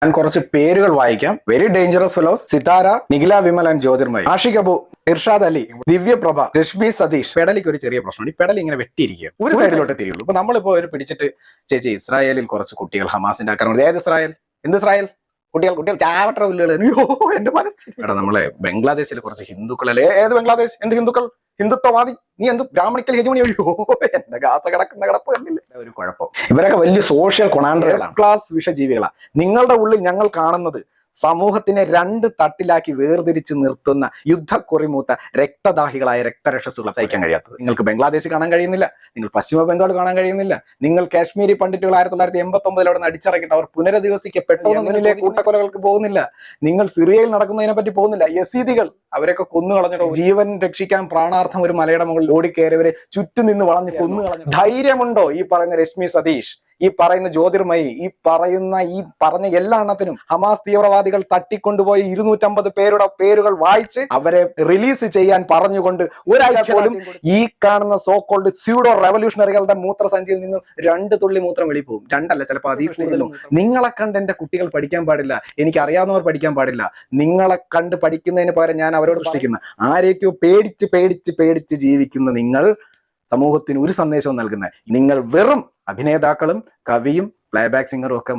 ഞാൻ കുറച്ച് പേരുകൾ വായിക്കാം. Very dangerous fellows: Sithara, Nikhila Vimal and Jyothirmayi, Aashiq Abu, Irshad Ali, Divyaprabha, Reshmi Satheesh. പെടലിക്ക് ഒരു ചെറിയ പ്രശ്നമാണ്. ഈ പെടൽ ഇങ്ങനെ വെട്ടിയിരിക്കുക, ഒരു സൈഡിലോട്ട് തിരിയുള്ളൂ. ഇപ്പൊ നമ്മളിപ്പോ ഒരു പിടിച്ചിട്ട് ചേച്ചി ഇസ്രായേലിൽ കുറച്ച് കുട്ടികൾ ഹമാസിന്റെ ആക്രമണം. ഏത് ഇസ്രായേൽ? എന്ത് ഇസ്രായേൽ? കുട്ടികൾ ചാവട്ട ഉള്ളുകൾ. അയ്യോ എന്റെ മനസ്സിൽ. എടാ നമ്മളെ ബംഗ്ലാദേശിൽ കുറച്ച് ഹിന്ദുക്കളല്ലേ. ഏത് ബംഗ്ലാദേശ്? എന്ത് ഹിന്ദുക്കൾ? ഹിന്ദുത്വവാദി നീ എന്ത് ബ്രാഹ്മണിക്കൽ ഹെജമണി? അയ്യോ എന്റെ ഗാസ കിടക്കുന്ന കിടപ്പ് കണ്ടില്ല. ഒരു കുഴപ്പം, ഇവരൊക്കെ വലിയ സോഷ്യൽ കൊണാൻഡ്രകളാണ്, ക്ലാസ് വിഷജീവികളാണ്. നിങ്ങളുടെ ഉള്ളിൽ ഞങ്ങൾ കാണുന്നത് സമൂഹത്തിനെ രണ്ട് തട്ടിലാക്കി വേർതിരിച്ച് നിർത്തുന്ന യുദ്ധക്കുറിമൂത്ത രക്തദാഹികളായ രക്തരക്ഷസുകളെ സഹിക്കാൻ കഴിയാത്തത്. നിങ്ങൾക്ക് ബംഗ്ലാദേശ് കാണാൻ കഴിയുന്നില്ല, നിങ്ങൾ പശ്ചിമ ബംഗാൾ കാണാൻ കഴിയുന്നില്ല, നിങ്ങൾ കാശ്മീരി പണ്ഡിറ്റുകൾ 1989 അവിടെ നിന്ന് അടിച്ചിറക്കിയിട്ട് അവർ പുനരധിവസിക്കപ്പെട്ടു എന്നതിലെ കൂട്ടക്കൊലകൾക്ക് പോകുന്നില്ല. നിങ്ങൾ സിറിയയിൽ നടക്കുന്നതിനെ പറ്റി പോകുന്നില്ല. യസീദികൾ അവരൊക്കെ കൊന്നു കളഞ്ഞിട്ടോ. ജീവൻ രക്ഷിക്കാൻ പ്രാണാർത്ഥം ഒരു മലയുടെ മുകളിൽ ഓടിക്കയറിയവരെ ചുറ്റും നിന്ന് വളഞ്ഞ് കൊന്നു കളഞ്ഞു. ധൈര്യമുണ്ടോ ഈ പറയുന്ന രശ്മി സതീഷ്, ഈ പറയുന്ന ജ്യോതിർമയി, ഈ പറഞ്ഞ എല്ലാ എണ്ണത്തിനും ഹമാസ് തീവ്രവാദികൾ തട്ടിക്കൊണ്ടുപോയി 250 പേരുടെ പേരുകൾ വായിച്ച് അവരെ റിലീസ് ചെയ്യാൻ പറഞ്ഞുകൊണ്ട് ഒരാഴ്ച പോലും ഈ കാണുന്ന സോക്കോൾഡ് സ്യൂഡോ റെവല്യൂഷണറികളുടെ മൂത്രസഞ്ചിയിൽ നിന്നും 2 തുള്ളി മൂത്രം വെളിപ്പോകും. 2 അല്ല, ചിലപ്പോൾ അതിൽ കൂടുതലും. നിങ്ങളെ കണ്ട് എന്റെ കുട്ടികൾ പഠിക്കാൻ പാടില്ല, എനിക്ക് അറിയാവുന്നവർ പഠിക്കാൻ പാടില്ല. നിങ്ങളെ കണ്ട് പഠിക്കുന്നതിന് പകരം ഞാൻ അവരോട് സൃഷ്ടിക്കുന്ന ആരെയൊക്കെയോ പേടിച്ച് പേടിച്ച് പേടിച്ച് ജീവിക്കുന്ന നിങ്ങൾ സമൂഹത്തിന് ഒരു സന്ദേശവും നൽകുന്നത്. നിങ്ങൾ വെറും അഭിനേതാക്കളും കവിയും പ്ലേബാക്ക് സിംഗറും ഒക്കെ